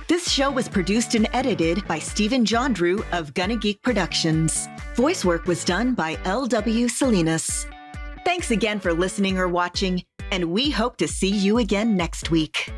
This show was produced and edited by Steven Jondrew of GonnaGeek Productions. Voice work was done by L.W. Salinas. Thanks again for listening or watching, and we hope to see you again next week.